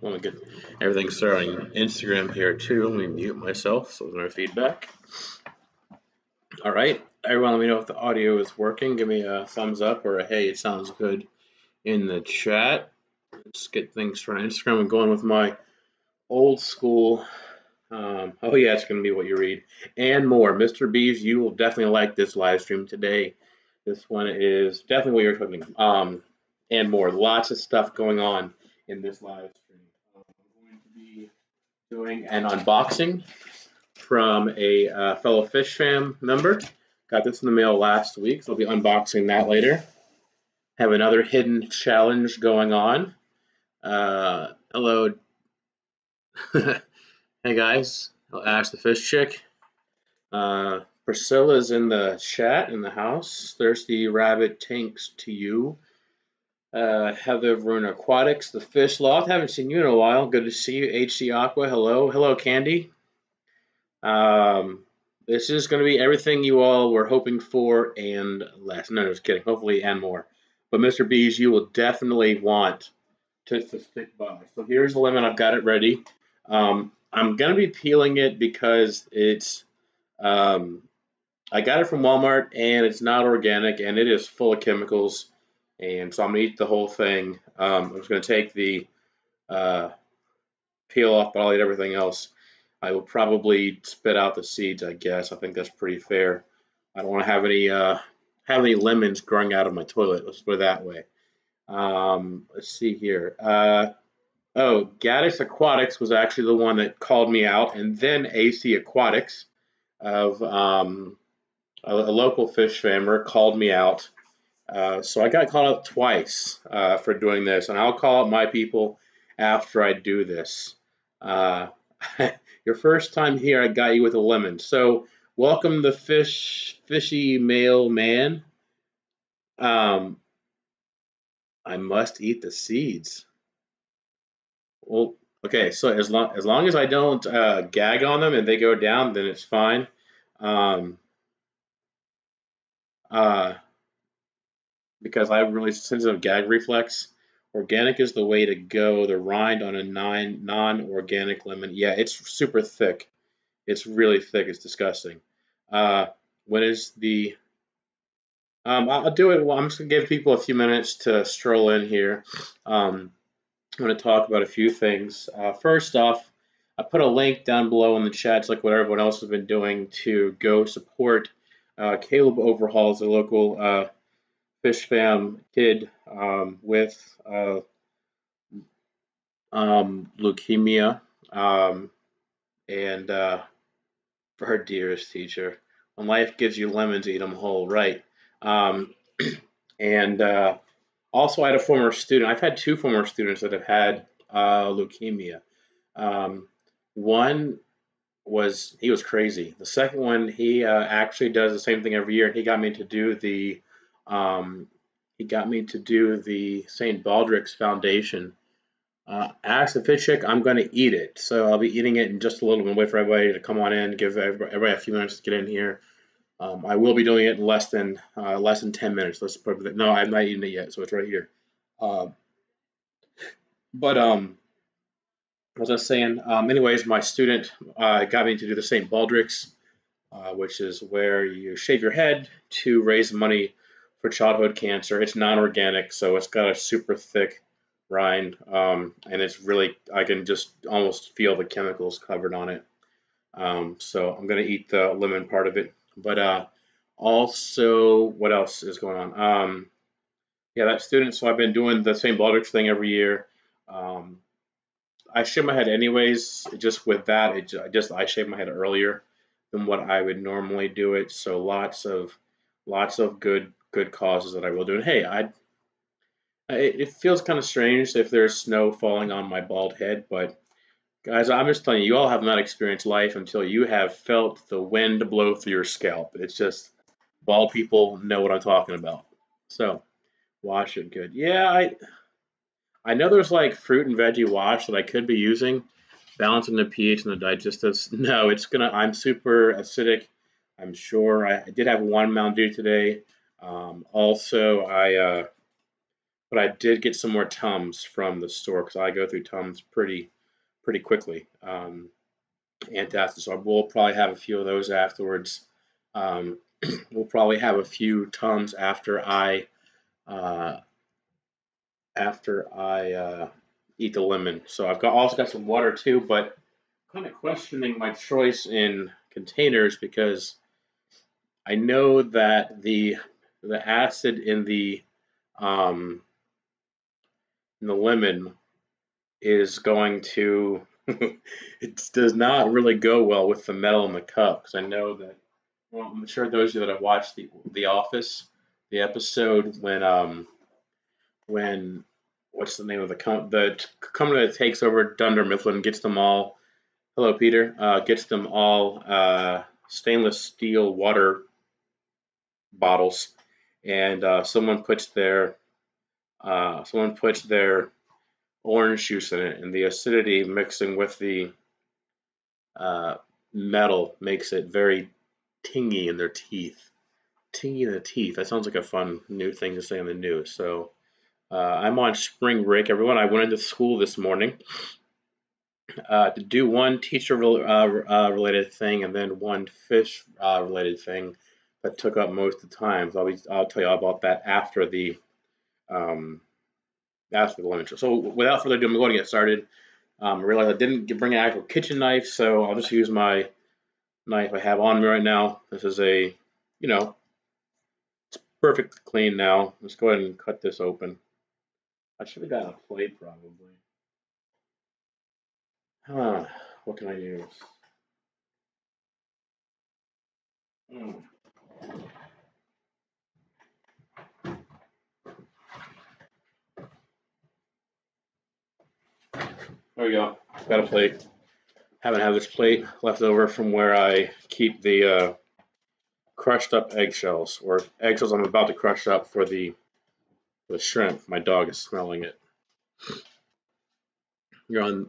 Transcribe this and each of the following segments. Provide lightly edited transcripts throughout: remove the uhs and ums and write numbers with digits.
Want to get everything started on Instagram here too. Let me mute myself so there's no feedback. All right, everyone, let me know if the audio is working. Give me a thumbs up or a hey, it sounds good in the chat. Let's get things from Instagram. I'm going with my old school. Oh yeah, it's going to be what you read and more. Mr. Bees, you will definitely like this live stream today. This one is definitely what you're talking. And more. Lots of stuff going on in this live stream. I'm going to be doing an unboxing from a fellow Fishfam member. Got this in the mail last week, so I'll be unboxing that later. Have another hidden challenge going on. Hello. Hey guys, Ash the Fish Chick. Priscilla's in the chat in the house. Thirsty Rabbit tanks to you. Heather Verona Aquatics, the Fish Loft. Haven't seen you in a while. Good to see you. HC Aqua, hello. Hello, Candy. This is going to be everything you all were hoping for and less. No, just kidding. Hopefully and more. But Mr. Bees, you will definitely want to stick by. So here's the lemon. I've got it ready. I'm going to be peeling it because it's I got it from Walmart and it's not organic and it is full of chemicals. And so I'm going to eat the whole thing. I'm just going to take the peel off, but I'll eat everything else. I will probably spit out the seeds, I guess. I think that's pretty fair. I don't want to have any lemons growing out of my toilet. Let's put it that way. Let's see here. Gaddis Aquatics was actually the one that called me out, and then AC Aquatics of a local fish farmer called me out. So I got called out twice for doing this, and I'll call out my people after I do this. Your first time here, I got you with a lemon. So welcome the fishy mailman. I must eat the seeds. Well, okay. So as long as I don't gag on them and they go down, then it's fine. Because I have really sensitive gag reflex. Organic is the way to go. The rind on a non-organic lemon, yeah, it's super thick. It's really thick. It's disgusting. When is the? I'll do it. Well, I'm just gonna give people a few minutes to stroll in here. I'm going to talk about a few things. First off, I put a link down below in the chat, it's like what everyone else has been doing, to go support Caleb Overhaul's, a local fish fam kid with leukemia, and for her dearest teacher. When life gives you lemons, eat them whole, right? And also, I had a former student. I've had two former students that have had leukemia. One he was crazy. The second one, he actually does the same thing every year. And he got me to do the St. Baldrick's Foundation. Ask the fish chick, I'm going to eat it. So I'll be eating it in just a little bit. Wait for everybody to come on in. Give everybody a few minutes to get in here. I will be doing it in less than 10 minutes. Let's put it. No, I'm not eating it yet, so it's right here. But as I was saying, anyways, my student got me to do the St. Baldrick's, which is where you shave your head to raise money for childhood cancer. It's non-organic, so it's got a super thick rind, and it's really, I can just almost feel the chemicals covered on it. So I'm going to eat the lemon part of it. But also, what else is going on? Yeah, that student, so I've been doing the St. Baldrick's thing every year. I shave my head anyways. Just with that, I shave my head earlier than what I would normally do it. So lots of good causes that I will do. And hey, it feels kind of strange if there's snow falling on my bald head, but guys, I'm just telling you, you all have not experienced life until you have felt the wind blow through your scalp. It's just bald people know what I'm talking about. So wash it good. Yeah, I know there's like fruit and veggie wash that I could be using, balancing the pH and the digestives. No, I'm super acidic. I'm sure I did have one Mountain Dew today. Also, but I did get some more Tums from the store because I go through Tums pretty quickly. Antacids. So we'll probably have a few of those afterwards. Um, we'll probably have a few Tums uh, after I eat the lemon. So I've also got some water too, but kind of questioning my choice in containers because I know that the acid um, in the lemon is going to it does not really go well with the metal in the cup because I know that. Well, I'm sure those of you that have watched the Office, the episode when what's the name of the company that takes over Dunder Mifflin gets them all. Hello, Peter. Gets them all stainless steel water bottles, and someone puts their orange juice in it, and the acidity mixing with the uh, metal makes it very tingy in their teeth. Tingy in the teeth. That sounds like a fun new thing to say on the news. So I'm on spring break, everyone. I went into school this morning to do one teacher related thing and then one fish related thing that took up most of the time. So I'll tell you all about that um, after the lunch. So without further ado, I'm going to get started. I realized I didn't bring an actual kitchen knife, so I'll just use my knife I have on me right now. This is you know, perfectly clean now. Let's go ahead and cut this open. I should have gotten a plate probably. Huh, what can I use? Mm, there we go. Got a plate. Haven't had this plate left over from where I keep the crushed up eggshells or eggshells I'm about to crush up for the shrimp. My dog is smelling it. You're on.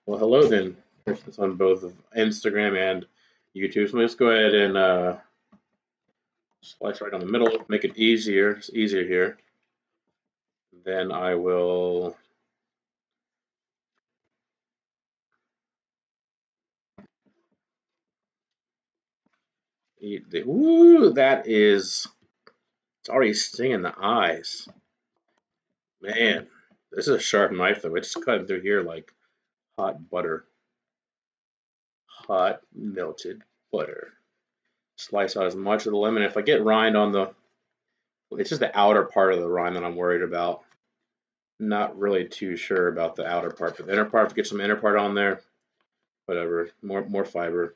Well, hello then. It's on both Instagram and YouTube. So let's go ahead and slice right down the middle, make it easier. It's easier here. Then I will eat the. Ooh, it's already stinging the eyes. Man, this is a sharp knife though. It's cutting through here like hot butter. Hot melted butter. Slice out as much of the lemon. If I get rind on it's just the outer part of the rind that I'm worried about. Not really too sure about the outer part, but the inner part, if get some inner part on there, whatever. More fiber.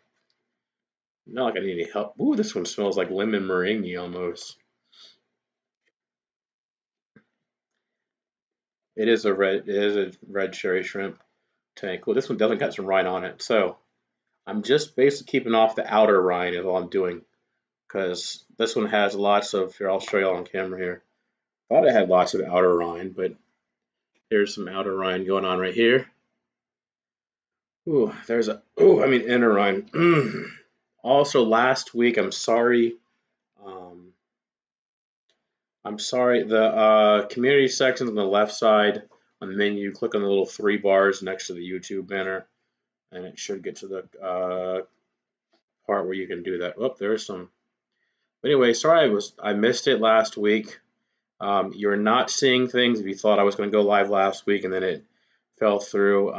Not like I need any help. Ooh, this one smells like lemon meringue almost. It is a red cherry shrimp tank. Cool. This one doesn't got some rind on it, so I'm just basically keeping off the outer rind is all I'm doing because this one has lots of. Here, I'll show you all on camera here. Thought it had lots of outer rind, but there's some outer rind going on right here. Ooh, inner rind. Also, last week, Um, I'm sorry. The community section on the left side on the menu. Click on the little three bars next to the YouTube banner, and it should get to the part where you can do that. Oh, there's some. But anyway, sorry I missed it last week. You're not seeing things if you thought I was going to go live last week and then it fell through.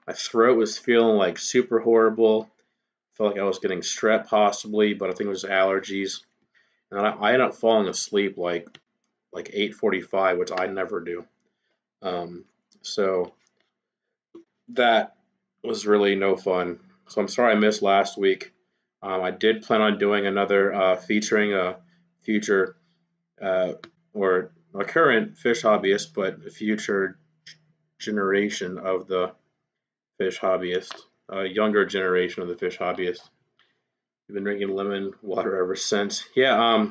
My throat was feeling like super horrible. Felt like I was getting strep possibly, but I think it was allergies. And I ended up falling asleep like 8:45, which I never do. Um, so that was really no fun. So I'm sorry I missed last week. I did plan on doing another featuring a future uh, or a current fish hobbyist, but a future generation of the fish hobbyist, a younger generation of the fish hobbyist. We've been drinking lemon water ever since. Yeah,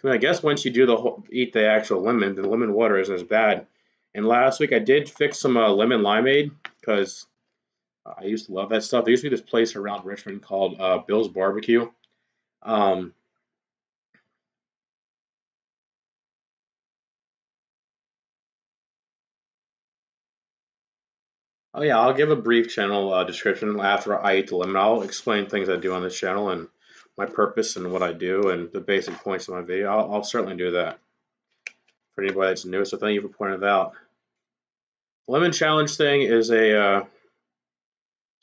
I guess once you do eat the actual lemon, the lemon water isn't as bad. And last week I did fix some lemon limeade because I used to love that stuff. There used to be this place around Richmond called Bill's Barbecue. Um, Oh yeah, I'll give a brief channel description after I eat the lemon. I'll explain things I do on this channel and my purpose and what I do and the basic points of my video. I'll certainly do that for anybody that's new. So thank you for pointing it out. Lemon challenge thing is it's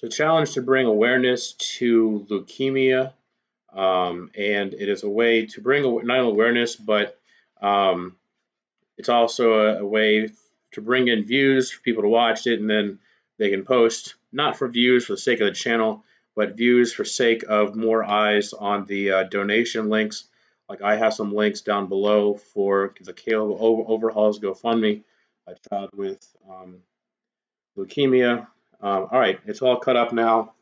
a challenge to bring awareness to leukemia, and it is a way to bring not only awareness, but um, it's also a way to bring in views for people to watch it, and then they can post, not for views for the sake of the channel, but views for sake of more eyes on the donation links. Like I have some links down below for the Kale Overhaul's GoFundMe, a child with leukemia. All right, it's all cut up now.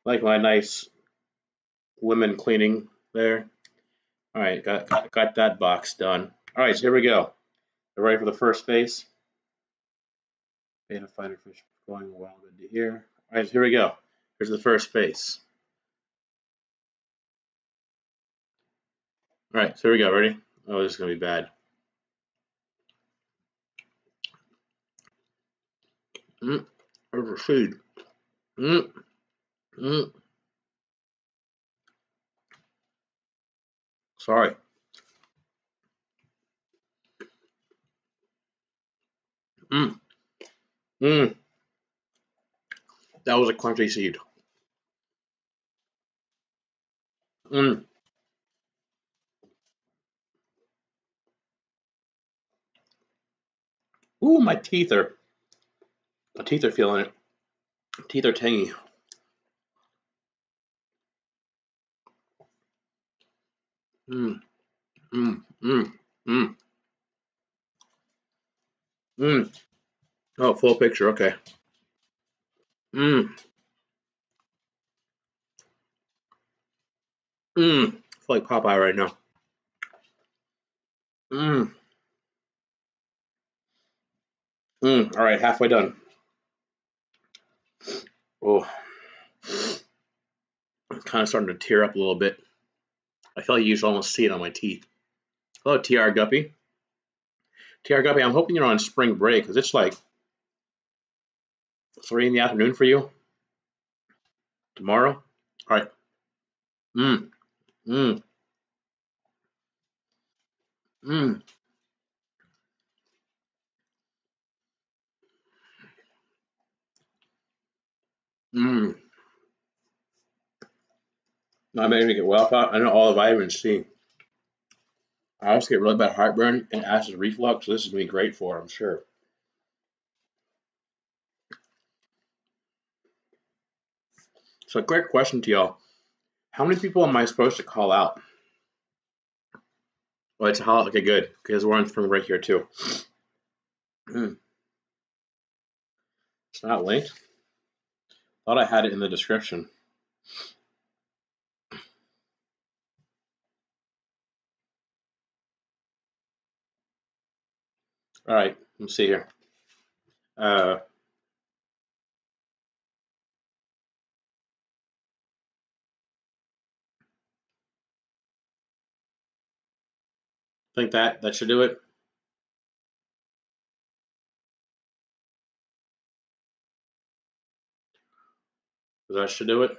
Like my nice lemon cleaning there. All right, got that box done. All right, so here we go. We're ready for the first phase. Beta fighter fish going well, good to hear. All right, so here we go. Here's the first phase. All right, so here we go. Ready? Oh, this is gonna be bad. Where's the seed? Mm, mm. Sorry. Mm, mm. That was a crunchy seed. Mm. Ooh, my teeth are feeling it. Teeth are tangy. Mm, mm, mm, mm, mm. Oh, full picture. Okay. Mm, mm. I feel like Popeye right now. Mm, mm. All right, halfway done. Oh, I'm kind of starting to tear up a little bit. I feel like you should almost see it on my teeth. Hello, TR Guppy. TR Guppy, I'm hoping you're on spring break because it's like 3 in the afternoon for you tomorrow. All right. Mm, mm, mm, mm. I may even get well out. I know all the vitamin C. I also get really bad heartburn and acid reflux, so this is going to be great for, I'm sure. So, a quick question to y'all. How many people am I supposed to call out? Oh, it's a holiday. Okay, good, because we're on spring break here, too. Mm, it's not linked. Thought I had it in the description. All right, let's see here. I think that should do it. That should do it.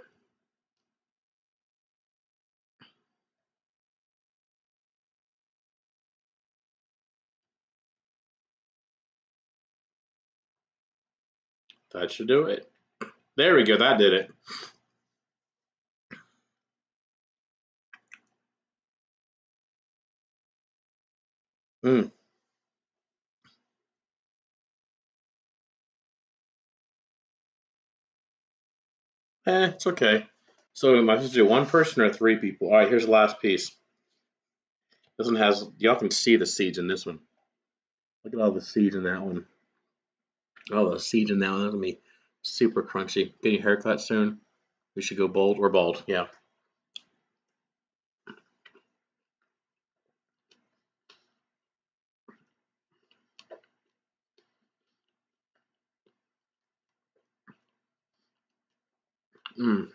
That should do it. There we go. That did it. Mm. It's okay. So am I supposed to do one person or 3 people? All right, here's the last piece. This one has, y'all can see the seeds in this one. Look at all the seeds in that one. All the seeds in that one. That's gonna be super crunchy. Getting a haircut soon. We should go bold or bald. Yeah. Mm.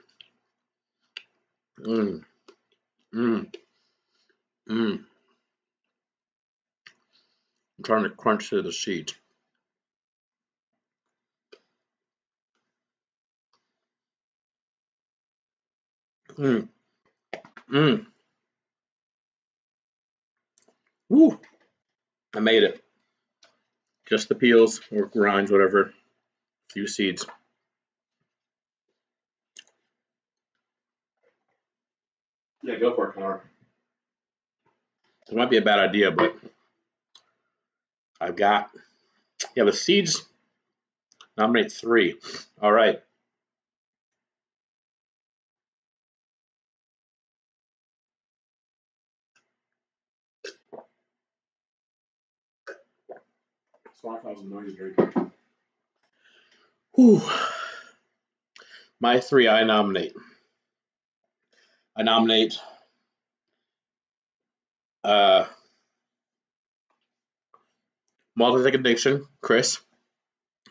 Mm. Mm. Mm. I'm trying to crunch through the seeds. Mm. Mm. Woo! I made it. Just the peels or grinds, whatever. A few seeds. Yeah, go for it, Connor. It might be a bad idea, but I've got. Yeah, the seeds. Nominate 3. All right. Whew. My 3 I nominate. I nominate uh, Multi-Tech Addiction, Chris.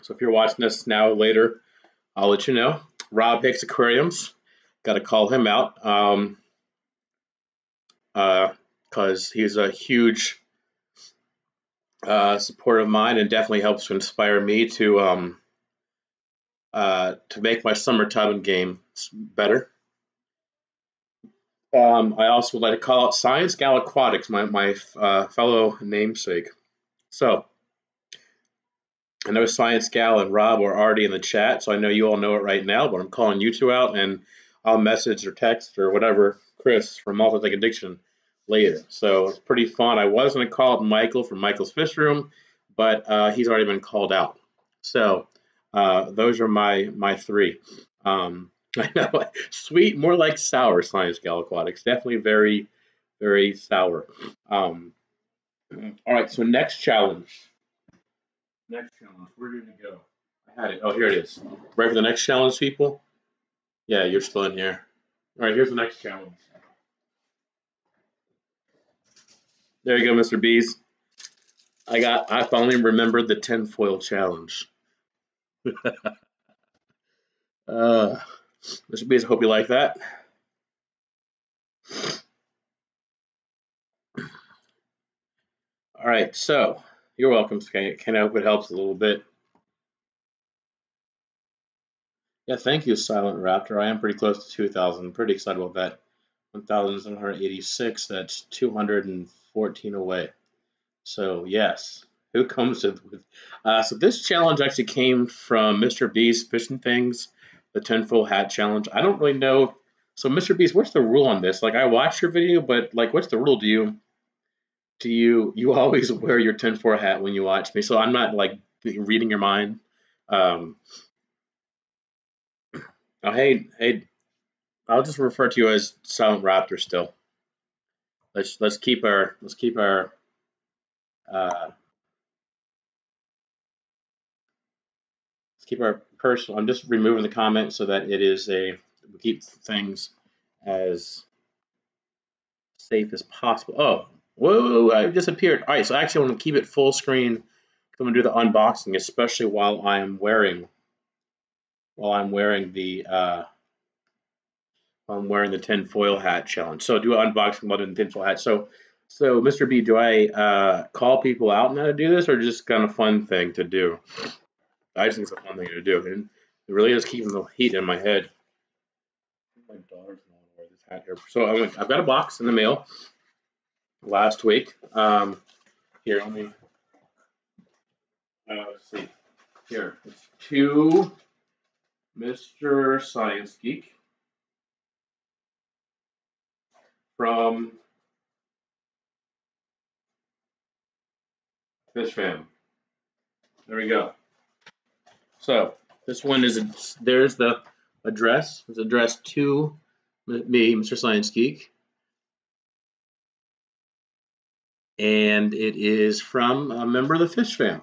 So if you're watching this now or later, I'll let you know. Rob Hicks Aquariums. Got to call him out because he's a huge supporter of mine and definitely helps to inspire me to make my summer tubbing game better. I also would like to call out ScienceGeek Aquatics, my fellow namesake. So I know Science Gal and Rob are already in the chat, so I know you all know it right now, but I'm calling you two out, and I'll message or text or whatever Chris from Multi-Tech Addiction later. So it's pretty fun. I was going to call out Michael from Michael's Fish Room, but he's already been called out. So those are my 3. I know, sweet, more like sour Science Gal Aquatics. Definitely very, very sour. All right, so next challenge. Next challenge. Where did it go? I had it. Oh, here it is. Ready for the next challenge, people? Yeah, you're still in here. All right, here's the next challenge. There you go, Mr. Bees. I finally remembered the tinfoil challenge. Mr. Bees, I hope you like that. All right, so you're welcome, Ken. I hope it helps a little bit. Yeah, thank you, Silent Raptor. I am pretty close to 2,000. I'm pretty excited about that. 1,786. That's 214 away. So yes, who comes with? So this challenge actually came from Mr. Beast Fishing Things, the tinfoil hat challenge. I don't really know. So Mr. Beast, what's the rule on this? Like I watched your video, but like, what's the rule? Do you always wear your tinfoil hat when you watch me? So I'm not like reading your mind. Um, oh, hey, I'll just refer to you as Silent Raptor still. Let's keep our uh, let's keep our personal. I'm just removing the comment so that it is we keep things as safe as possible. Oh, whoa! I disappeared. All right, so actually, I want to keep it full screen. I'm gonna do the unboxing, especially while I'm wearing the tinfoil hat challenge. So do an unboxing while doing the tinfoil hat. So Mr. B, do I call people out on how to do this, or just kind of fun thing to do? I just think it's a fun thing to do, and it really is keeping the heat in my head. My daughter's gonna wear this hat here. So I've got a box in the mail last week. Here, let me let's see. Here, it's to Mr. Science Geek from Fishfam. There we go. So this one is there's the address. It's addressed to me, Mr. Science Geek, and it is from a member of the Fish Fam.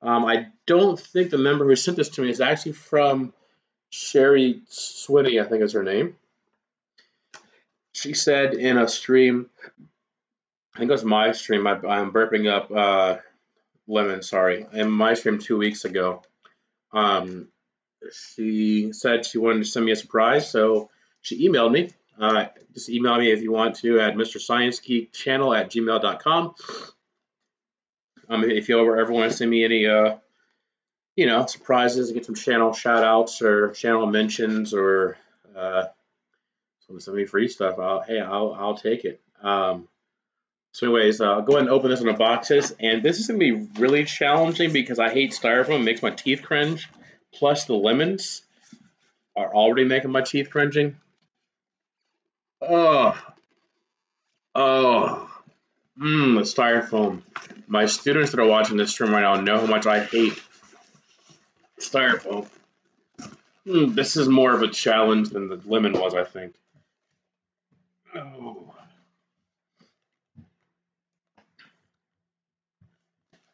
I don't think the member who sent this to me is actually from Sherry Swinney, I think is her name. She said in a stream, I think it was my stream, I'm burping up lemon, sorry, in my stream 2 weeks ago. She said she wanted to send me a surprise, so she emailed me. Just email me if you want to at MrScienceGeekChannel@gmail.com. If you ever want to send me any, surprises, get some channel shout outs or channel mentions or So send me free stuff. I'll take it. So anyways, I'll go ahead and open this in the boxes, and this is gonna be really challenging because I hate styrofoam. It makes my teeth cringe. Plus the lemons are already making my teeth cringing. Oh, oh, the styrofoam. My students that are watching this stream right now know how much I hate styrofoam. This is more of a challenge than the lemon was, I think. Oh.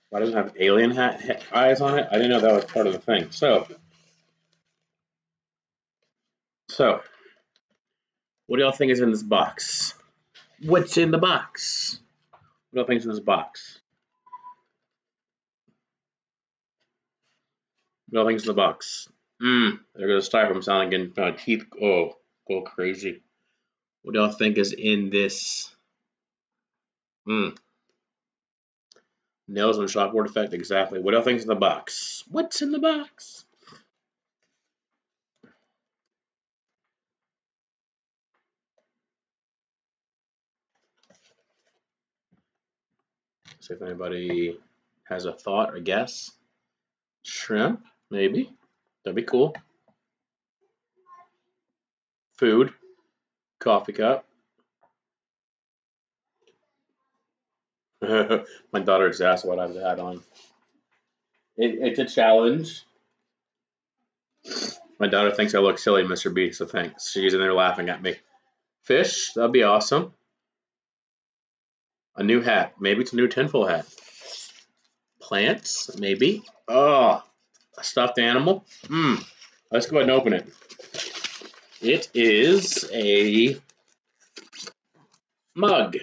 Why doesn't it have alien eyes on it? I didn't know that was part of the thing. So, what do y'all think is in this box? What's in the box? What do y'all think is in this box? What do y'all think is in the box? There goes styrofoam sound again. My teeth go crazy. What do y'all think is in this? Nails and chalkboard effect, exactly. What do y'all think is in the box? What's in the box? See if anybody has a thought or guess. Shrimp, maybe. That'd be cool. Food, coffee cup. My daughter just asked what I've had on. It's a challenge. My daughter thinks I look silly, Mr. B, so thanks. She's in there laughing at me. Fish, that'd be awesome. A new hat. Maybe it's a new tinfoil hat. Plants, maybe. Oh, a stuffed animal. Let's go ahead and open it. It is a mug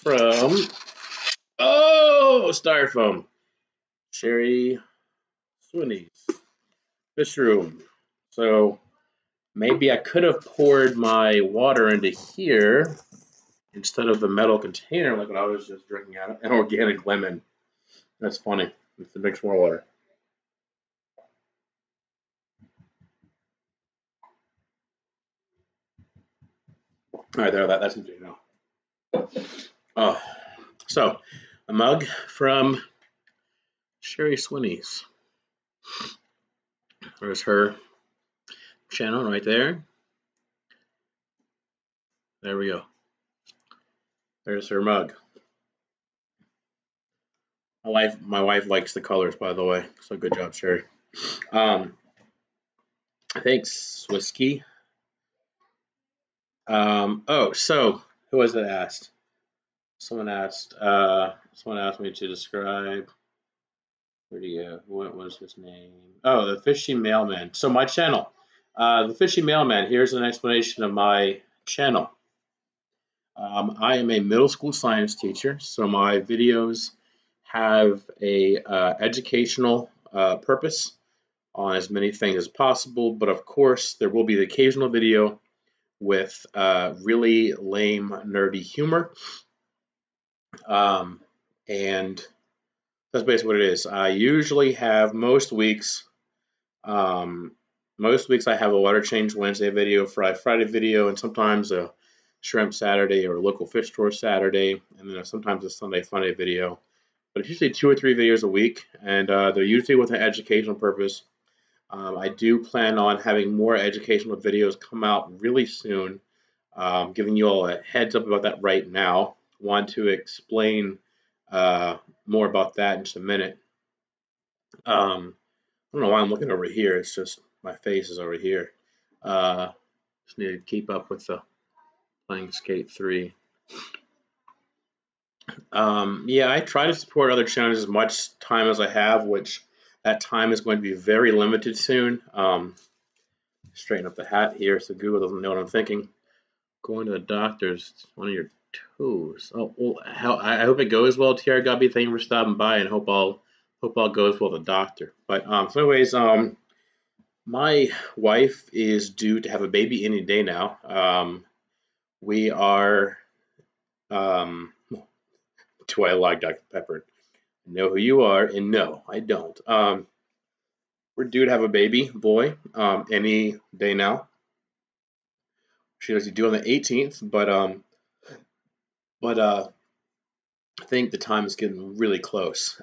from, styrofoam. Sherry Sweeney's Fish Room. So maybe I could have poured my water into here instead of the metal container like what I was just drinking out of. An organic lemon. That's funny. It makes more water. All right, there. That's empty now. So a mug from Sherry Sweeney's. There's her channel right there. There we go. There's her mug. My wife likes the colors, by the way. So good job, Sherry. Thanks, Whiskey. So who was it asked? Someone asked me to describe. Where do you? What was his name? Oh, the Fishy Mailman. So my channel, the Fishy Mailman. Here's an explanation of my channel. I am a middle school science teacher, so my videos have a educational purpose on as many things as possible. But of course, there will be the occasional video with really lame, nerdy humor. And that's basically what it is. I usually have most weeks I have a water change Wednesday video, Friday video, and sometimes a shrimp Saturday or a local fish store Saturday, and then sometimes a Sunday Funday video. But it's usually 2 or 3 videos a week, and they're usually with an educational purpose. I do plan on having more educational videos come out really soon. Giving you all a heads up about that right now. Want to explain more about that in just a minute. I don't know why I'm looking over here. It's just my face is over here. Just need to keep up with the playing Skate 3. Yeah, I try to support other channels as much time as I have, which that time is going to be very limited soon. Straighten up the hat here so Google doesn't know what I'm thinking. Going to the doctor's one of your toes. Oh, well, I hope it goes well, Tiara Gubby. Thank you for stopping by, and hope all goes well with the doctor. But so anyways, my wife is due to have a baby any day now. We are. Do I like Dr. Pepper? I know who you are, and no, I don't. We're due to have a baby boy any day now. She was due on the 18th, but I think the time is getting really close. It's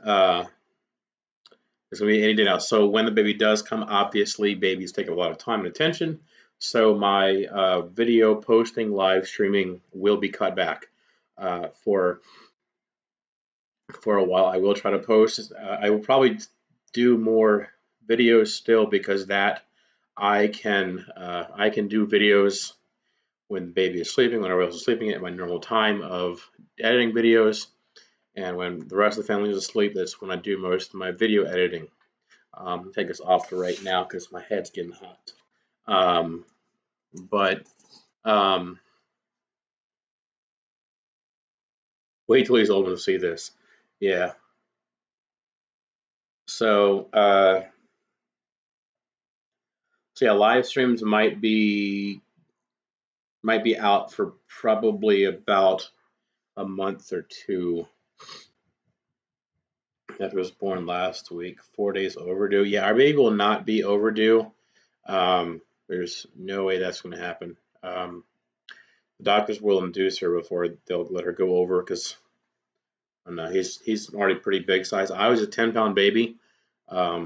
gonna be any day now. So when the baby does come, obviously babies take a lot of time and attention. So my video posting, live streaming will be cut back for a while. I will try to post. I will probably do more videos still because that I can do videos when the baby is sleeping, when everyone else is sleeping at my normal time of editing videos, and when the rest of the family is asleep, that's when I do most of my video editing. Take us off for right now because my head's getting hot. But wait till he's old enough to see this. Yeah. So so yeah, live streams might be out for probably about a month or two. After was born last week, 4 days overdue. Yeah, our baby will not be overdue. There's no way that's going to happen. The doctors will induce her before they'll let her go over because no, he's already pretty big size. I was a 10-pound baby,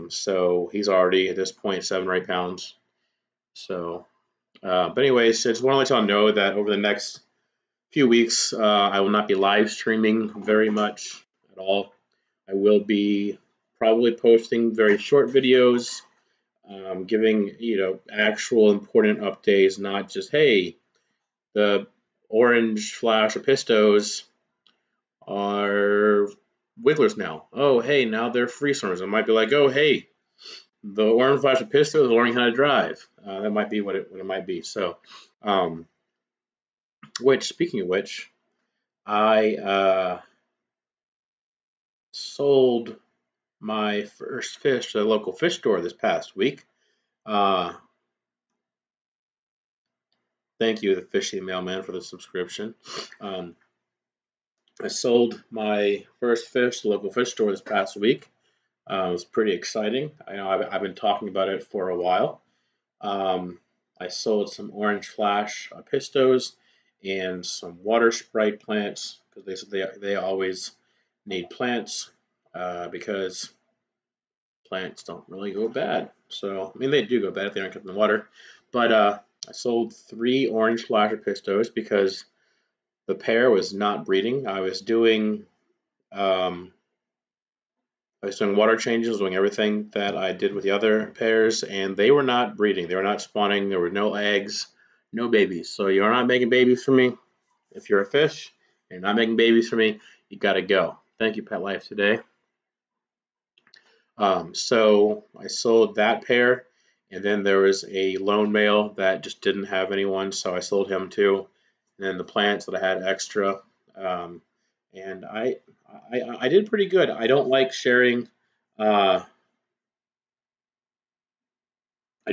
so he's already at this point 7 or 8 pounds. So, but anyways, just want to let y'all know that over the next few weeks, I will not be live streaming very much at all. I will be probably posting very short videos, giving actual important updates, not just hey, the orange flash pistos are wigglers now. Oh hey, now they're freeswimmers. It might be like oh hey, the orange flash pistos are learning how to drive. That might be what it might be. So, which speaking of which, I sold my first fish to a local fish store this past week. Thank you, the Fishy Mailman, for the subscription. I sold my first fish to the local fish store this past week. It was pretty exciting. I know I've been talking about it for a while. I sold some orange flash pistos and some water sprite plants because they said they always need plants because plants don't really go bad. So, I mean, they do go bad if they aren't kept in the water. But I sold 3 orange flasher pistos because the pair was not breeding. I was doing water changes, doing everything that I did with the other pairs, and they were not breeding. They were not spawning. There were no eggs, no babies. So you're not making babies for me. If you're a fish and you're not making babies for me, you got to go. Thank you, Pet Life Today. So I sold that pair, and then there was a lone male that just didn't have anyone, so I sold him too. And then the plants that I had extra, and I did pretty good. I don't like sharing. I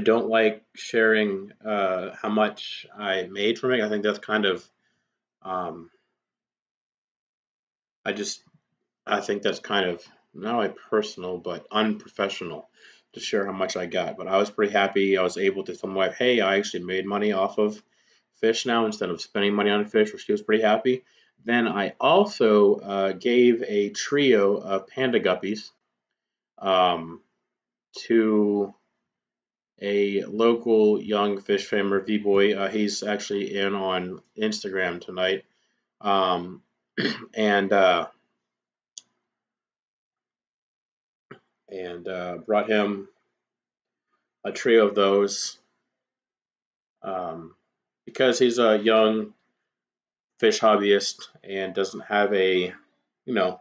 don't like sharing how much I made from it. I think that's kind of um, I just I think that's kind of not only personal but unprofessional to share how much I got. But I was pretty happy. I was able to tell my wife, "Hey, I actually made money off of fish now instead of spending money on fish," which she was pretty happy. Then I also gave a trio of panda guppies um, to a local young fish farmer, V-Boy. He's actually in on Instagram tonight. Um, and brought him a trio of those um, because he's a young fish hobbyist and doesn't have you know,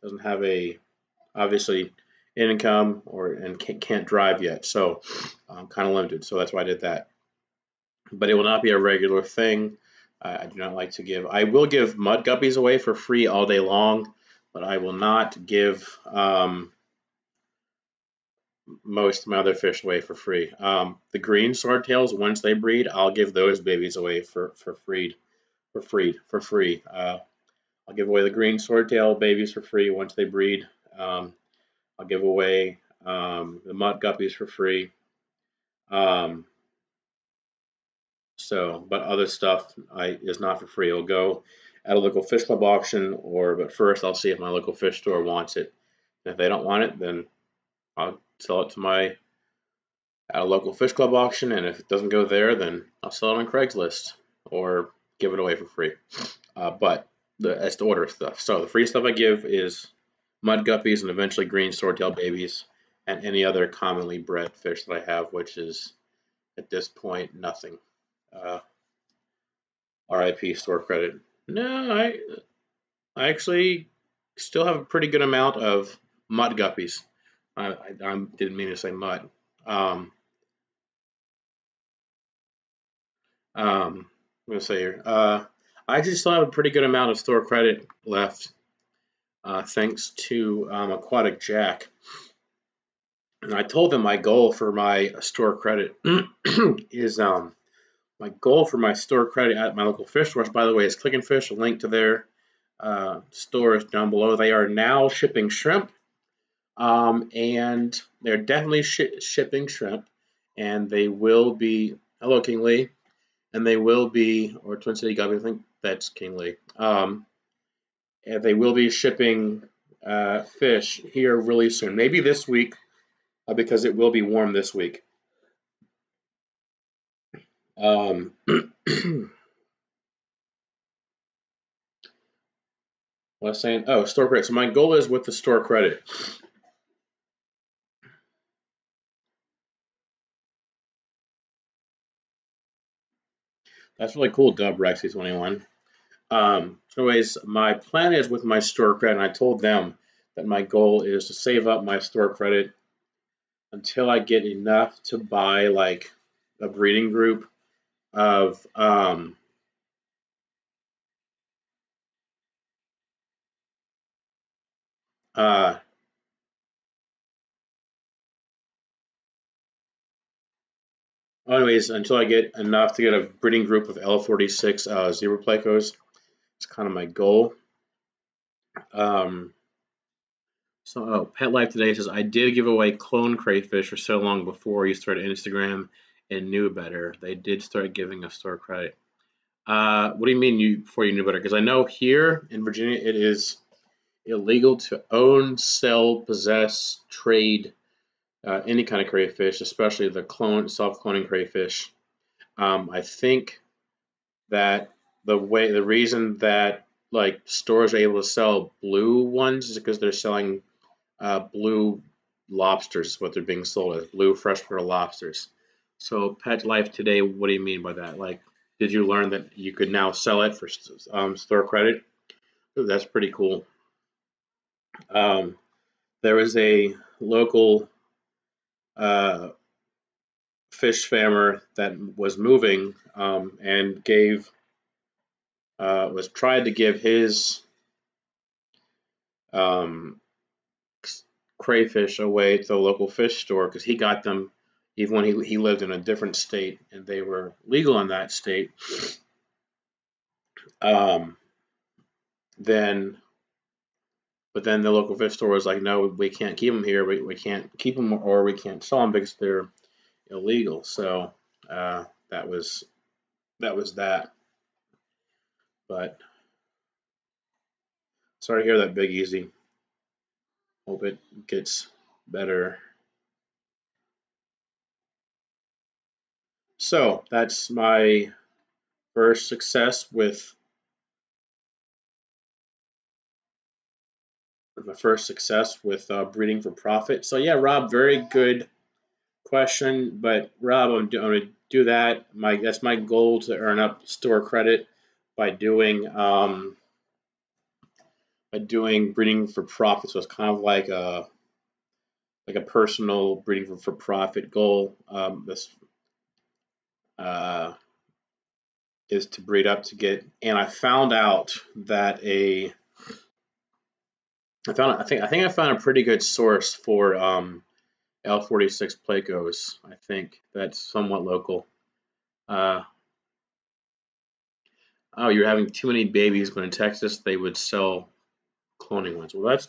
doesn't have a obviously income and can't drive yet, so I'm kind of limited. So that's why I did that. But it will not be a regular thing. I do not like to give. I will give mud guppies away for free all day long, but I will not give most of my other fish away for free. The green swordtails, once they breed, I'll give those babies away for free. I'll give away the green swordtail babies for free once they breed. I'll give away the mud guppies for free. Um, So, but other stuff is not for free. It'll go at a local fish club auction, but first I'll see if my local fish store wants it. And if they don't want it, then I'll sell it at a local fish club auction, and if it doesn't go there, then I'll sell it on Craigslist or give it away for free. But that's the order stuff. So the free stuff I give is mud guppies and eventually green swordtail babies and any other commonly bred fish that I have, which is at this point nothing. RIP store credit. No, I actually still have a pretty good amount of mud guppies. I didn't mean to say mud. I'm gonna say here. I just still have a pretty good amount of store credit left, thanks to Aquatic Jack. And I told them my goal for my store credit is my goal for my store credit at my local fish store, which, by the way, is Click and Fish. A link to their stores down below. They are now shipping shrimp, and they're definitely shipping shrimp, and they will be. Hello, King Lee. And they will be, or Twin City Guppies, I think that's King Lee. And they will be shipping fish here really soon. Maybe this week, because it will be warm this week. What I was saying? Oh, store credit. So my goal is with the store credit. That's really cool, Dub Rexy21. So anyways, my plan is with my store credit, and I told them that my goal is to save up my store credit until I get enough to buy like a breeding group of anyways, until I get enough to get a breeding group of L46 zebra plecos. It's kind of my goal. Pet Life Today says, I did give away clone crayfish for so long before you started Instagram and knew better. They did start giving us store credit. What do you mean before you knew better? Because I know here in Virginia it is illegal to own, sell, possess, trade any kind of crayfish, especially the self-cloning crayfish. I think that the reason that like stores are able to sell blue ones is because they're selling blue lobsters is what they're being sold as, blue freshwater lobsters. So Pet Life Today, what do you mean by that? Like, did you learn that you could now sell it for store credit? Ooh, that's pretty cool. There was a local fish farmer that was moving and tried to give his crayfish away to the local fish store because he got them even when he lived in a different state and they were legal in that state. But then the local fish store was like, no, we can't keep them here. We can't keep them or we can't sell them because they're illegal. So that was that. But sorry to hear that, Big Easy. Hope it gets better. So that's my first success with breeding for profit. So yeah, Rob, very good question. But Rob, I'm going to do that. That's my goal, to earn up store credit by doing breeding for profit. So it's kind of like a personal breeding for profit goal. This is to breed up to get, and I found out that I think I found a pretty good source for L46 Plecos. I think that's somewhat local. Oh, you're having too many babies, but in Texas they would sell cloning ones. Well, that's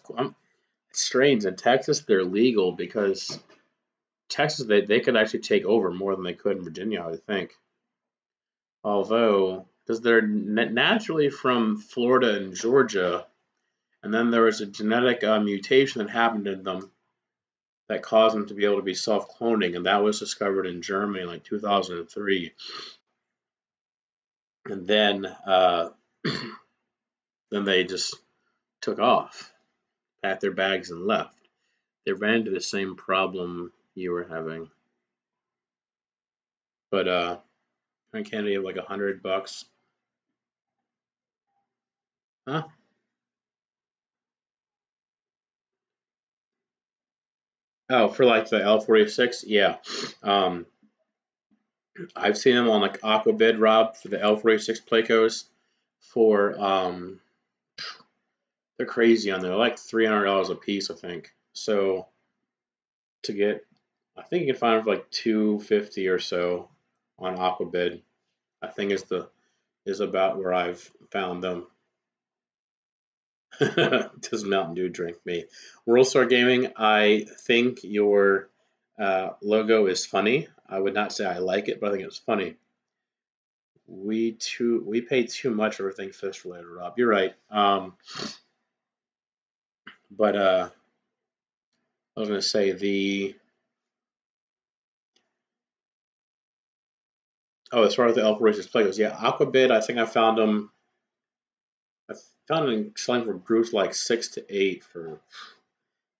strange. In Texas they're legal because Texas they could actually take over more than they could in Virginia, I would think. Although, because they're naturally from Florida and Georgia, and then there was a genetic mutation that happened in them that caused them to be able to be self-cloning, and that was discovered in Germany in like 2003. And then, then they just took off, packed their bags, and left. They ran into the same problem you were having, but in Canada, you have like $100, huh? Oh, for like the L46, yeah. Um, I've seen them on like Aquabid, Rob, for the L46 Plecos. For they're crazy on there. They're like $300 a piece, I think. So to get, I think you can find them for like 250 or so on Aquabid. I think is about where I've found them. Does Mountain Dew drink me? World Star Gaming, I think your logo is funny. I would not say I like it, but I think it's funny. We pay too much for everything fish related, Rob. You're right. But I was gonna say as far as the Elf Races play goes, yeah, Aquabid. I think I found them. I found them selling for groups like 6 to 8 for.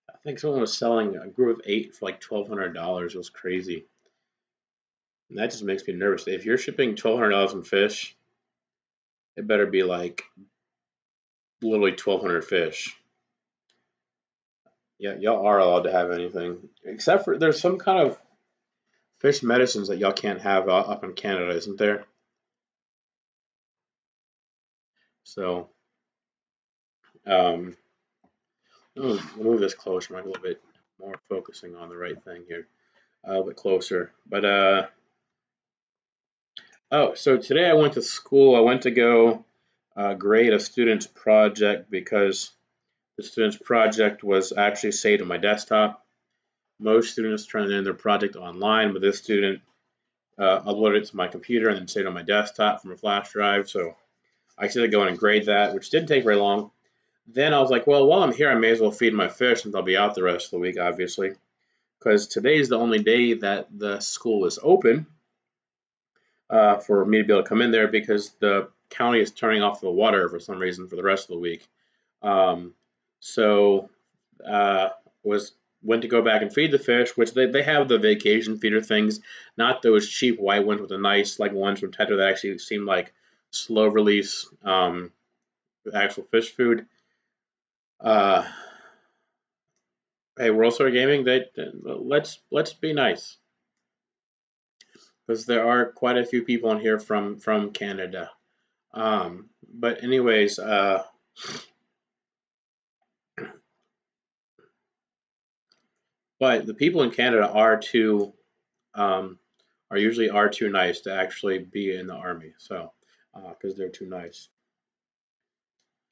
I think someone was selling a group of 8 for like $1,200. It was crazy. And that just makes me nervous. If you're shipping $1,200 in fish, it better be like literally 1,200 fish. Yeah, y'all are allowed to have anything except for there's some kind of fish medicines that y'all can't have up in Canada, isn't there? So, um, we'll move this closer, Mike, a little bit more focusing on the right thing here, a little bit closer. But oh, so today I went to school. I went to go grade a student's project because the student's project was actually saved on my desktop. Most students turn in their project online, but this student uploaded it to my computer and then saved it on my desktop from a flash drive. So I should go in and grade that, which didn't take very long. Then I was like, well, while I'm here, I may as well feed my fish since I'll be out the rest of the week, obviously, because today's the only day that the school is open for me to be able to come in there because the county is turning off the water for some reason for the rest of the week. Um, so uh, was went to go back and feed the fish, which they have the vacation feeder things, not those cheap white ones with the nice like ones from Tetra that actually seem like slow release actual fish food. Uh, hey, World Star Gaming, let's be nice because there are quite a few people in here from Canada. But anyways, but the people in Canada um, are usually are too nice to actually be in the army. So because they're too nice.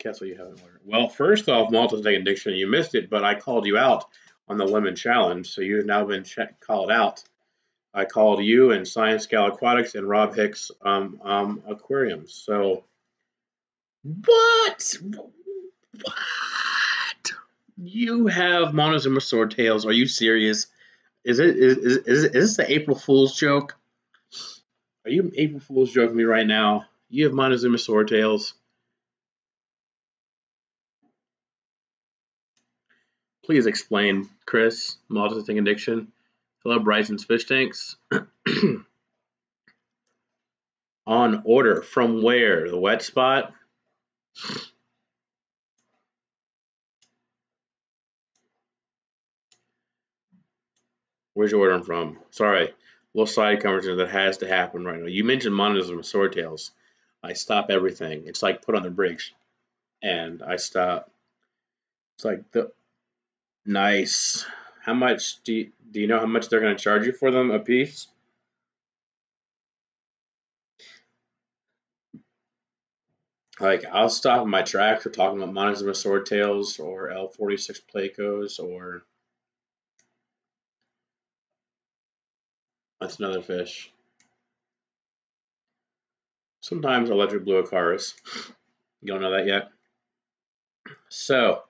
Guess what you haven't learned. Well, first off, multi-sig addiction, you missed it, but I called you out on the lemon challenge, so you've now been called out. I called you and MrScienceGeek Aquatics and Rob Hicks aquariums. So what? What? You have Montezuma swordtails? Are you serious? Is this the April Fool's joke? Are you April Fool's joking me right now? You have Montezuma swordtails. Please explain, Chris. Multi-sig addiction. Hello, Bryson's fish tanks. On order from where? The wet spot. Where's your ordering from? Sorry, little side conversation that has to happen right now. You mentioned Montezuma swordtails. I stop everything. It's like put on the brakes, and I stop. It's like the nice. How much do you know how much they're going to charge you for them a piece? Like I'll stop in my tracks for talking about Montezuma swordtails or L46 Placos or that's another fish. Sometimes electric blue cars. You don't know that yet. So,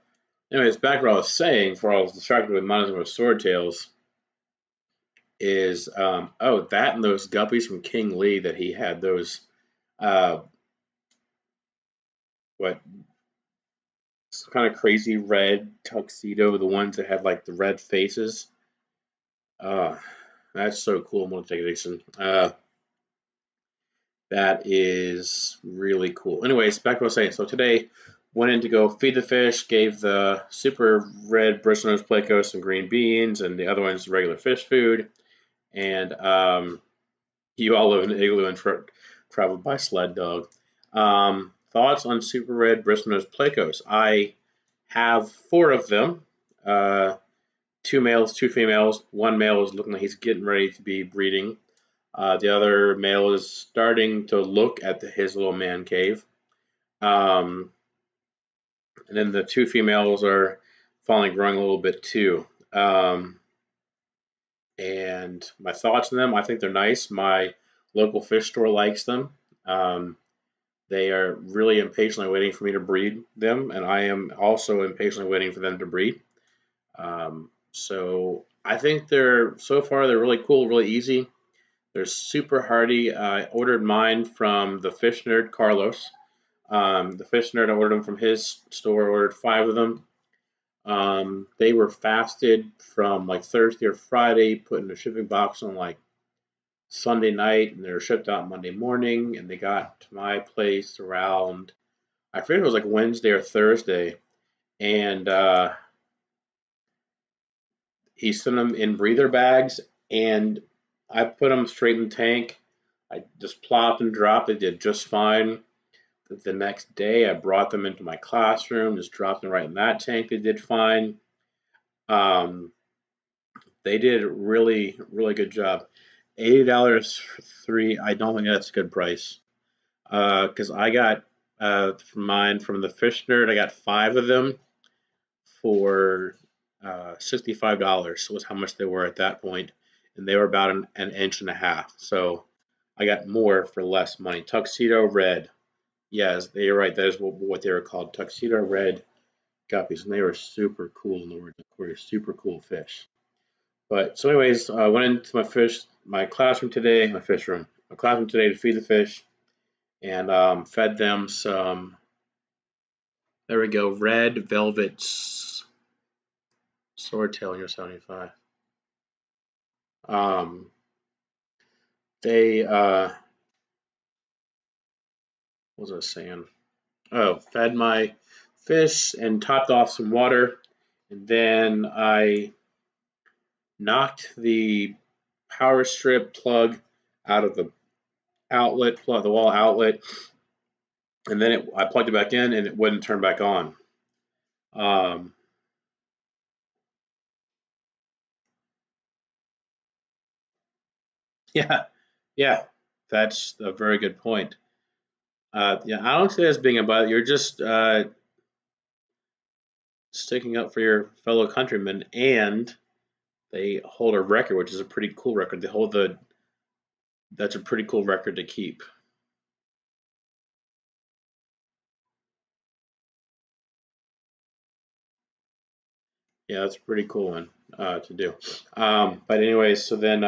anyways, back to what I was saying, before I was distracted with Monosim of Swordtails, is that and those guppies from King Lee that he had, those uh what kind of crazy red tuxedo, the ones that had like the red faces. Uh that's so cool, multiplication. That is really cool. Anyways, back to what I was saying. So today went in to go feed the fish, gave the super red bristlenose pleco some green beans, and the other one's regular fish food. And you all live in an igloo and travel by sled dog. Thoughts on super red bristlenose plecos? I have 4 of them. 2 males, 2 females. One male is looking like he's getting ready to be breeding. The other male is starting to look at his little man cave. And then the 2 females are finally growing a little bit too. And my thoughts on them, I think they're nice. My local fish store likes them. They are really impatiently waiting for me to breed them, and I am also impatiently waiting for them to breed. So I think so far they're really cool, really easy. They're super hardy. I ordered mine from the fish nerd Carlos. The fish nerd, I ordered them from his store. Ordered 5 of them. They were fasted from like Thursday or Friday, put in a shipping box on like Sunday night, and they were shipped out Monday morning, and they got to my place around, I forget if it was like Wednesday or Thursday, and he sent them in breather bags, and I put them straight in the tank. I just plopped and dropped. They did just fine. The next day, I brought them into my classroom, just dropped them right in that tank. They did fine. They did really, really good job. $80 for 3. I don't think that's a good price. Because I got mine from the Fish Nerd. I got 5 of them for $65 was how much they were at that point, and they were about an inch and a half. So I got more for less money. Tuxedo red, yes, you're right. That is what they were called, tuxedo red guppies, and they were super cool in the word aquarium. Super cool fish. But so, anyways, I went into my classroom today, my classroom today to feed the fish, and fed them some. There we go, red velvet swordtail here, 75. They what was I saying? Oh, fed my fish and topped off some water, and then I knocked the power strip plug out of the the wall outlet, and then I plugged it back in, and it wouldn't turn back on. Um, yeah, yeah, that's a very good point. Yeah, I don't see this being about it. You're just sticking up for your fellow countrymen, and they hold a record, which is a pretty cool record. That's a pretty cool record to keep. Yeah, that's a pretty cool one to do. But anyways, so then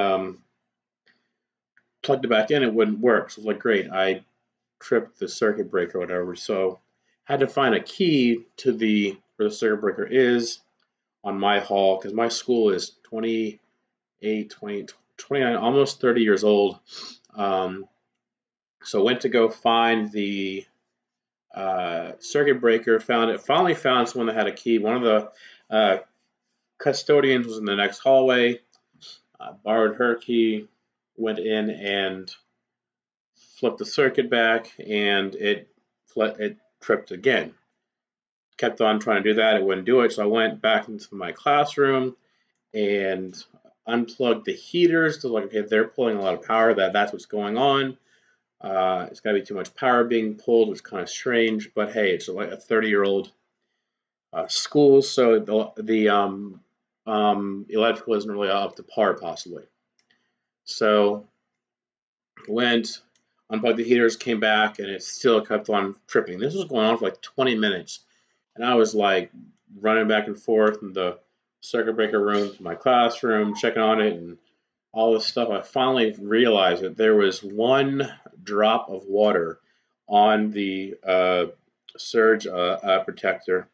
plugged it back in, it wouldn't work. So I was like, great, I tripped the circuit breaker or whatever. So had to find a key to where the circuit breaker is on my hall, because my school is 28, 20, 29, almost 30 years old. So went to go find the circuit breaker, found it, finally found someone that had a key. One of the custodians was in the next hallway. Borrowed her key, went in and flipped the circuit back, and it tripped again. Kept on trying to do that, it wouldn't do it. So I went back into my classroom and unplugged the heaters. So like, okay, they're pulling a lot of power. That's what's going on. It's got to be too much power being pulled. It's kind of strange, but hey, it's like a 30-year-old school, so the electrical isn't really up to par, possibly. So went, unplugged the heaters, came back, and it still kept on tripping. This was going on for like 20 minutes, and I was like running back and forth in the circuit breaker room to my classroom, checking on it, and all this stuff. I finally realized that there was one drop of water on the surge protector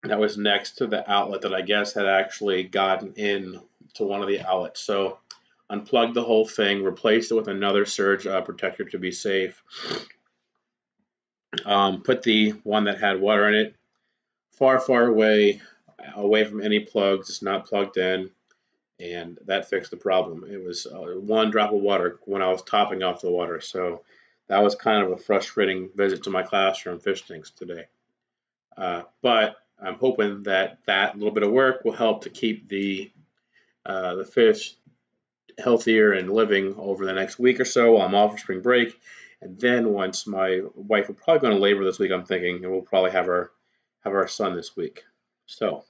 that was next to the outlet that I guess had actually gotten in to one of the outlets. So unplugged the whole thing, replaced it with another surge protector to be safe. Put the one that had water in it far, far away from any plugs. It's not plugged in, and that fixed the problem. It was one drop of water when I was topping off the water. So that was kind of a frustrating visit to my classroom fish tanks today. But I'm hoping that little bit of work will help to keep the fish healthier and living over the next week or so while I'm off for spring break. And then once my wife will probably going to labor this week, I'm thinking, and we'll probably have our son this week. So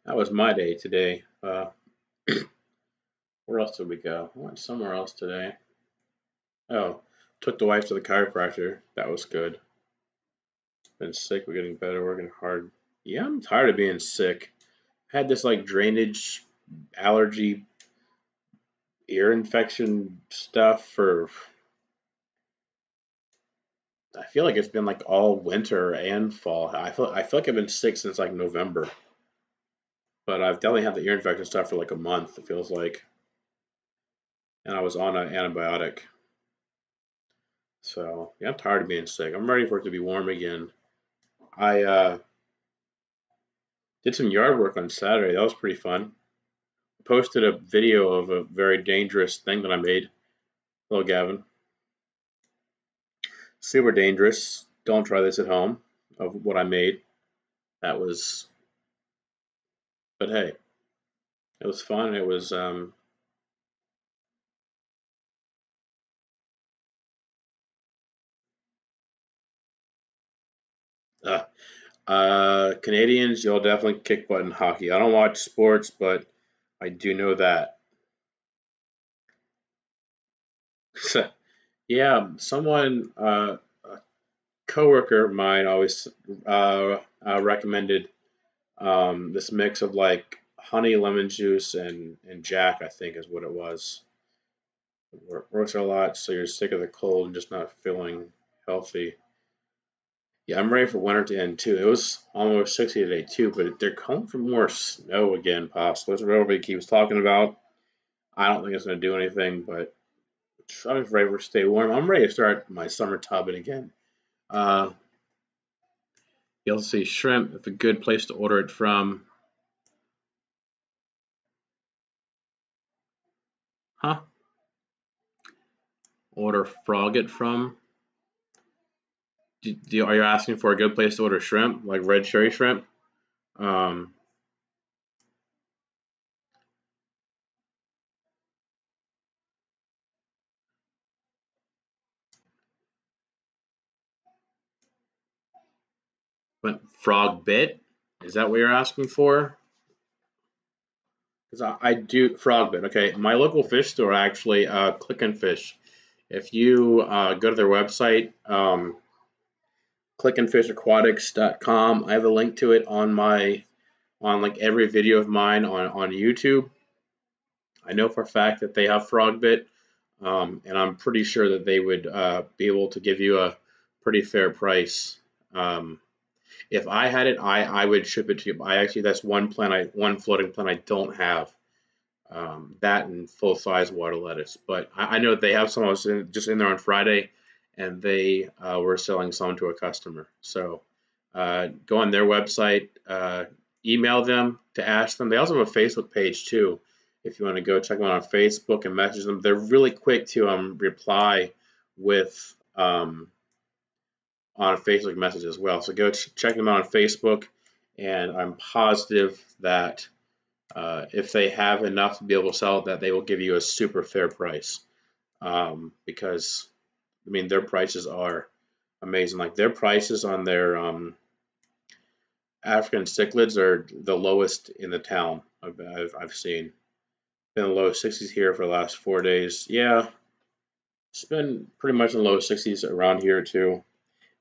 that was my day today. Where else did we go? I went somewhere else today. Oh, took the wife to the chiropractor. That was good. Been sick, we're getting better, working hard. Yeah, I'm tired of being sick. Had this like drainage allergy ear infection stuff for, I feel like it's been like all winter and fall. I feel like I've been sick since like November. But I've definitely had the ear infection stuff for like a month, it feels like. And I was on an antibiotic. So yeah, I'm tired of being sick. I'm ready for it to be warm again. I did some yard work on Saturday. That was pretty fun. Posted a video of a very dangerous thing that I made. Hello, Gavin. Super dangerous. Don't try this at home. Of what I made. That was, but hey, it was fun. It was uh, Canadians, you'll definitely kick butt in hockey. I don't watch sports, but I do know that. Yeah, someone, a coworker of mine, always recommended this mix of like honey, lemon juice, and Jack. I think is what it was. Works a lot, so you're sick of the cold and just not feeling healthy. Yeah, I'm ready for winter to end too. It was almost 60 today too, but they're calling for more snow again, possibly. That's what everybody keeps talking about. I don't think it's going to do anything, but I'm just ready for stay warm. I'm ready to start my summer tubbing again. Uh, you'll see shrimp. It's a good place to order it from. Huh? Order frog it from? Are you asking for a good place to order shrimp, like red cherry shrimp? Um, but frog bit? Is that what you're asking for? Because I do frog bit. Okay, my local fish store actually, Click and Fish. If you go to their website, clickandfishaquatics.com, I have a link to it on like every video of mine on YouTube. I know for a fact that they have frog bit, and I'm pretty sure that they would be able to give you a pretty fair price. Um, if I had it, I would ship it to you. I actually that's one floating plant I don't have. That and full size water lettuce. But I know that they have some. I was just in there on Friday, and they were selling some to a customer. So go on their website, email them to ask them. They also have a Facebook page too. If you want to go check them out on Facebook and message them, they're really quick to reply with on a Facebook message as well. So go check them out on Facebook, and I'm positive that if they have enough to be able to sell it, that they will give you a super fair price. Because I mean their prices are amazing. Like their prices on their African cichlids are the lowest in the town I've seen. Been in the low 60s here for the last 4 days. Yeah, it's been pretty much in the low 60s around here too.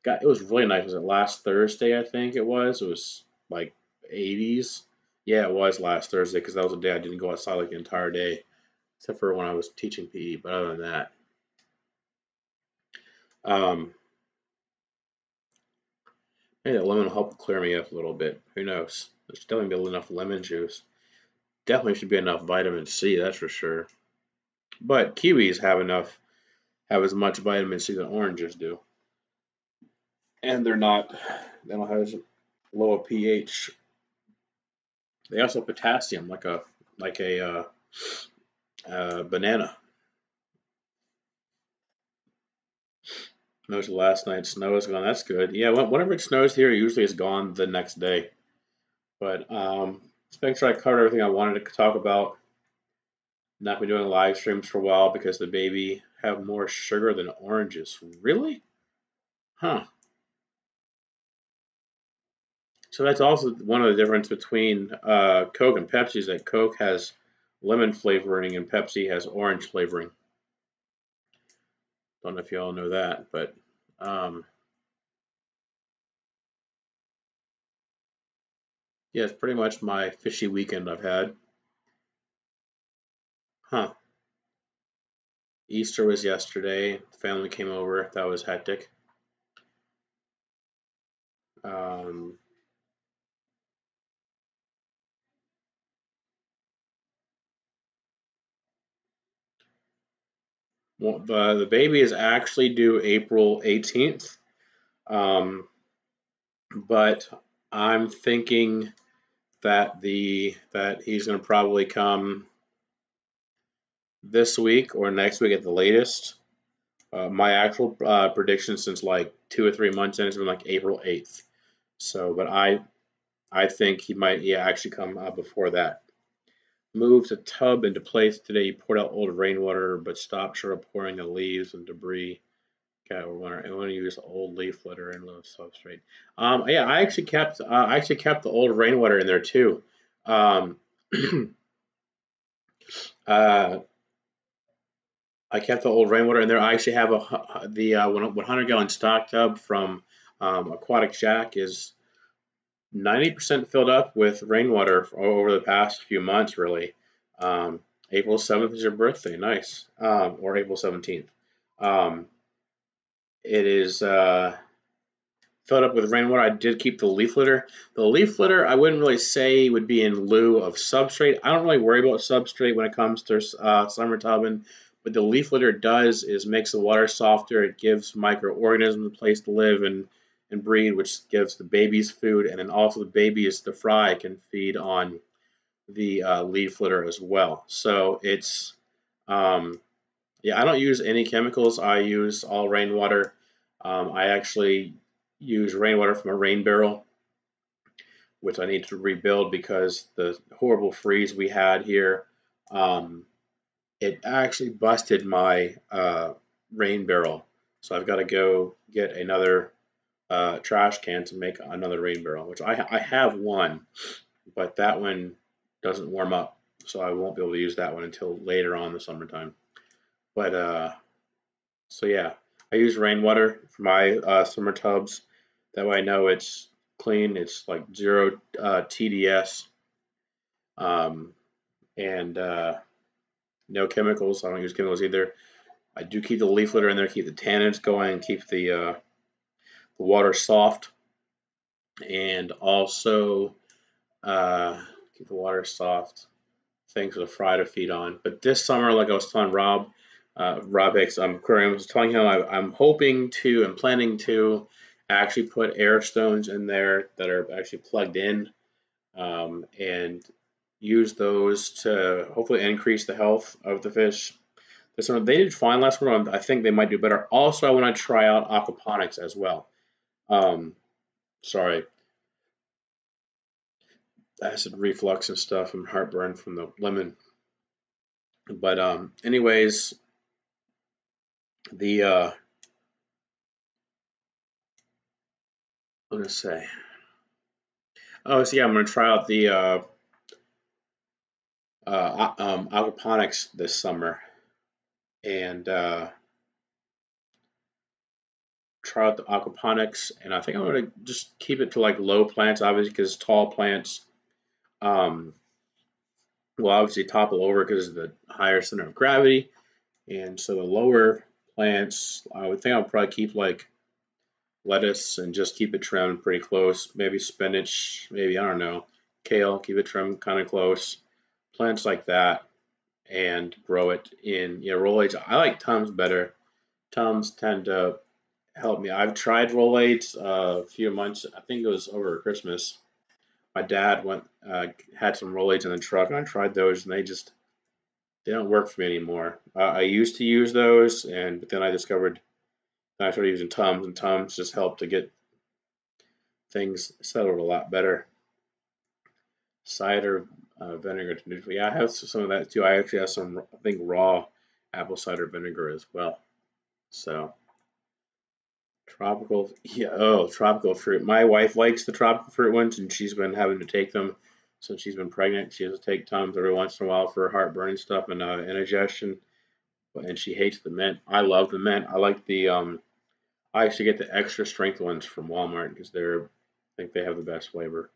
It was really nice. Was it last Thursday? I think it was. It was like 80s. Yeah, it was last Thursday because that was the day I didn't go outside like the entire day, except for when I was teaching PE. But other than that, um, maybe that lemon will help clear me up a little bit. Who knows? There's definitely be enough lemon juice. Definitely should be enough vitamin C. That's for sure. But kiwis have as much vitamin C than oranges do, and they don't have as low a pH. They also have potassium, like a banana. Noticed last night snow is gone. That's good. Yeah, whenever it snows here, usually it's gone the next day. But just make sure I covered everything I wanted to talk about. Not been doing live streams for a while because the baby have more sugar than oranges. Really? Huh. So that's also one of the difference between Coke and Pepsi is that Coke has lemon flavoring and Pepsi has orange flavoring. Don't know if you all know that, but um, yeah, it's pretty much my fishy weekend I've had. Huh. Easter was yesterday. Family came over. That was hectic. Um, well, the baby is actually due April 18th. Um, but I'm thinking that he's going to probably come this week or next week at the latest. My actual prediction since like 2 or 3 months in has been like April 8th. So, but I think he might actually come before that. Moved a tub into place today. He poured out old rainwater, but stopped short of pouring the leaves and debris. Okay, I want to use old leaf litter and low substrate. Yeah, I actually kept the old rainwater in there too. Um, uh, I kept the old rainwater in there. I actually have the 100-gallon stock tub from Aquatic Jack is 90% filled up with rainwater over the past few months, really. Um, April 7th is your birthday. Nice. Or April 17th. Um, it is filled up with rainwater. I did keep the leaf litter. The leaf litter, I wouldn't really say would be in lieu of substrate. I don't really worry about substrate when it comes to summer tubbing. What the leaf litter does is makes the water softer. It gives microorganisms a place to live and breed, which gives the babies food, and then also the babies, the fry, can feed on the leaf litter as well. So it's yeah, I don't use any chemicals. I use all rainwater. I actually use rainwater from a rain barrel, which I need to rebuild because the horrible freeze we had here, um, it actually busted my rain barrel. So I've got to go get another trash can to make another rain barrel, which I have one, but that one doesn't warm up, so I won't be able to use that one until later on in the summertime. But so yeah, I use rainwater for my summer tubs. That way I know it's clean. It's like zero TDS um, and no chemicals. I don't use chemicals either. I do keep the leaf litter in there, keep the tannins going, keep the water soft, and also keep the water soft. Things for the fry to feed on. But this summer, like I was telling Rob Hicks, Aquarium, was telling him I'm hoping to and planning to actually put air stones in there that are actually plugged in and use those to hopefully increase the health of the fish. This summer, they did fine last summer. I think they might do better. Also, I want to try out aquaponics as well. Um, sorry, acid reflux and stuff and heartburn from the lemon. But anyways, the what did I say? Oh, so yeah, I'm gonna try out the aquaponics this summer and try out the aquaponics. And I think I'm gonna just keep it to like low plants, obviously, because tall plants um, will obviously topple over because of the higher center of gravity. And so the lower plants, I would think I'll probably keep like lettuce and just keep it trimmed pretty close. Maybe spinach, maybe, I don't know, kale, keep it trimmed kind of close. Plants like that, and grow it in, rollades. I like Tums better. Tums tend to help me. I've tried rollades a few months, I think it was over Christmas. My dad had some rollades in the truck, and I tried those, and they don't work for me anymore. I used to use those, but then I started using Tums, and Tums just helped to get things settled a lot better. Cider vinegar. Yeah, I have some of that too. I actually have some, I think, raw apple cider vinegar as well. So tropical, yeah. Oh, tropical fruit. My wife likes the tropical fruit ones, and she's been having to take them since she's been pregnant. She has to take Tums every once in a while for heartburn and stuff and indigestion. And she hates the mint. I love the mint. I like the I actually get the extra strength ones from Walmart because I think they have the best flavor.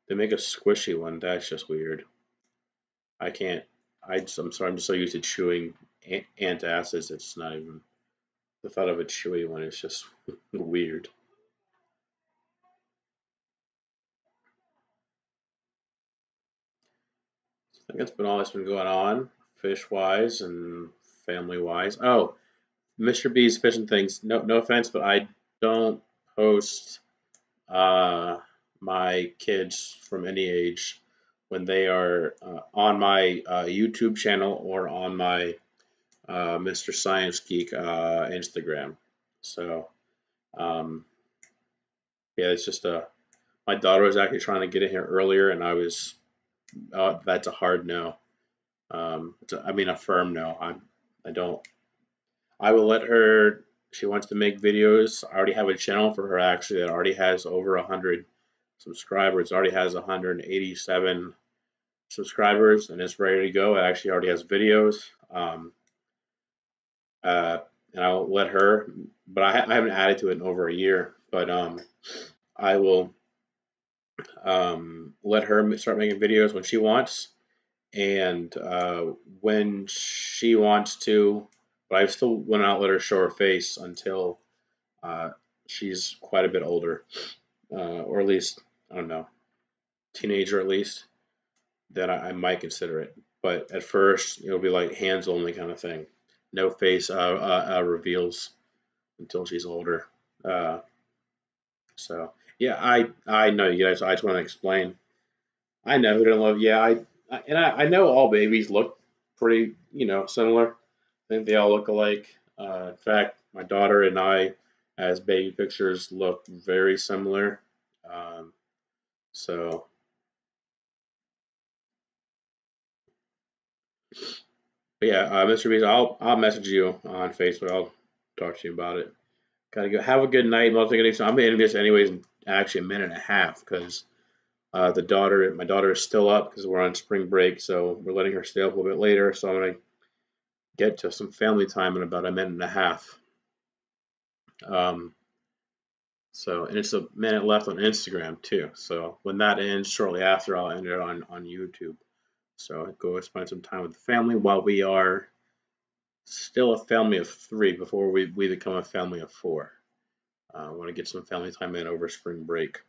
They make a squishy one. That's just weird. I can't. I'm sorry. I'm just so used to chewing antacids. It's not even the thought of a chewy one is just weird. I think that's been all that's been going on, fish wise and family wise. Oh, Mr. B's fishing things. No, no offense, but I don't post uh, my kids from any age when they are on my YouTube channel or on my MrScienceGeek Instagram. So um, yeah, it's just my daughter was actually trying to get in here earlier, and that's a hard no. I mean a firm no. I don't. I will let her. She wants to make videos. I already have a channel for her actually that already has over 100 subscribers. It already has 187 subscribers, and it's ready to go. It actually already has videos. Uh, and I'll let her, but I haven't added to it in over a year. But I will let her start making videos when she wants, and when she wants to. But I still will not let her show her face until uh, she's quite a bit older, or at least I don't know, teenager at least. Then I might consider it. But at first, it'll be like hands only kind of thing, no face reveals until she's older. Uh, so yeah, I know you guys. I just want to explain. I know who don't love. Yeah, I know all babies look pretty, similar. I think they all look alike. In fact, my daughter and I, as baby pictures, look very similar. Um, so, but yeah, Mr. Beast, I'll message you on Facebook. I'll talk to you about it. Gotta go. Have a good night. I'm gonna end this anyways in actually a minute and a half because my daughter is still up because we're on spring break, so we're letting her stay up a little bit later. So I'm gonna get to some family time in about a minute and a half. Um, and it's a minute left on Instagram too. So when that ends, shortly after, I'll end it on YouTube. So go spend some time with the family while we are still a family of three before we become a family of four. I want to get some family time in over spring break.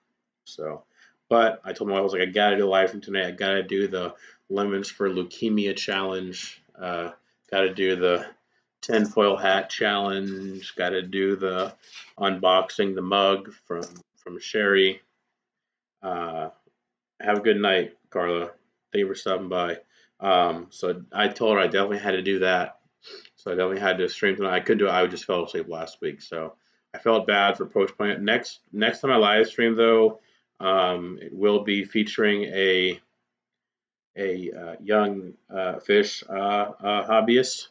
So, but I told my wife, I was like, I gotta do a live from tonight. I gotta do the lemons for leukemia challenge. Gotta do the tinfoil hat challenge. Gotta do the unboxing the mug from Sherry. Uh, have a good night, Carla. Thank you for stopping by. So I told her I definitely had to do that. So I definitely had to stream tonight. I couldn't do it. I just fell asleep last week. So I felt bad for postponing it. Next time I live stream though, it will be featuring a young fish hobbyist,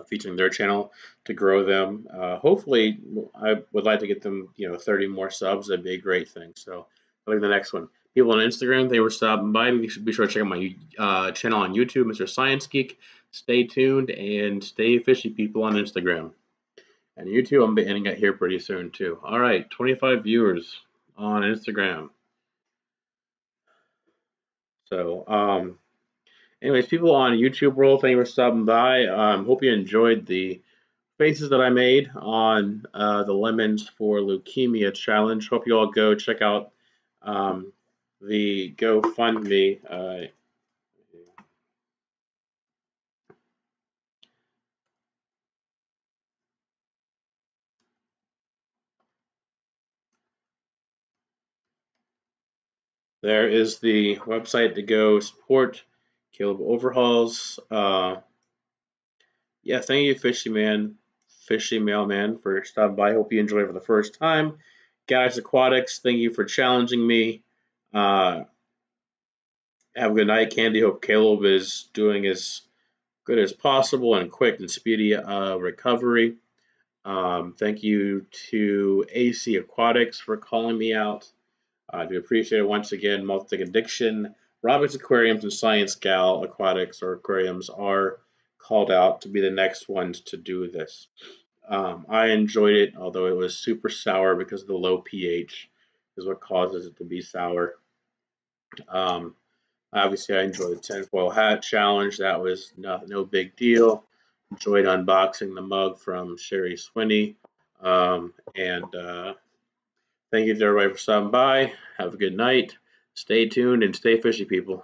featuring their channel to grow them. Hopefully, I would like to get them 30 more subs. That'd be a great thing. So I think the next one. People on Instagram, they were stopping by. Be sure to check out my channel on YouTube, MrScienceGeek. Stay tuned and stay fishy, people, on Instagram. And YouTube, I'm ending it here pretty soon, too. All right, 25 viewers on Instagram. So, anyways, people on YouTube world, thank you for stopping by. Hope you enjoyed the faces that I made on the lemons for leukemia challenge. Hope you all go check out the GoFundMe. There is the website to go support Caleb Overhauls. Yeah, thank you, Fishy Mailman, for stopping by. Hope you enjoyed it for the first time. Guys Aquatics, thank you for challenging me. Uh, have a good night, Candy. Hope Caleb is doing as good as possible and quick and speedy recovery. Thank you to AC Aquatics for calling me out. I do appreciate it once again. Multi Addiction, Roberts Aquariums, and Science Gal Aquatics or Aquariums are called out to be the next ones to do this. I enjoyed it, although it was super sour because of the low pH, is what causes it to be sour. Um, Obviously, I enjoyed the tinfoil hat challenge. That was no big deal. Enjoyed unboxing the mug from Sherry Swinney. And thank you to everybody for stopping by. Have a good night. Stay tuned and stay fishy, people.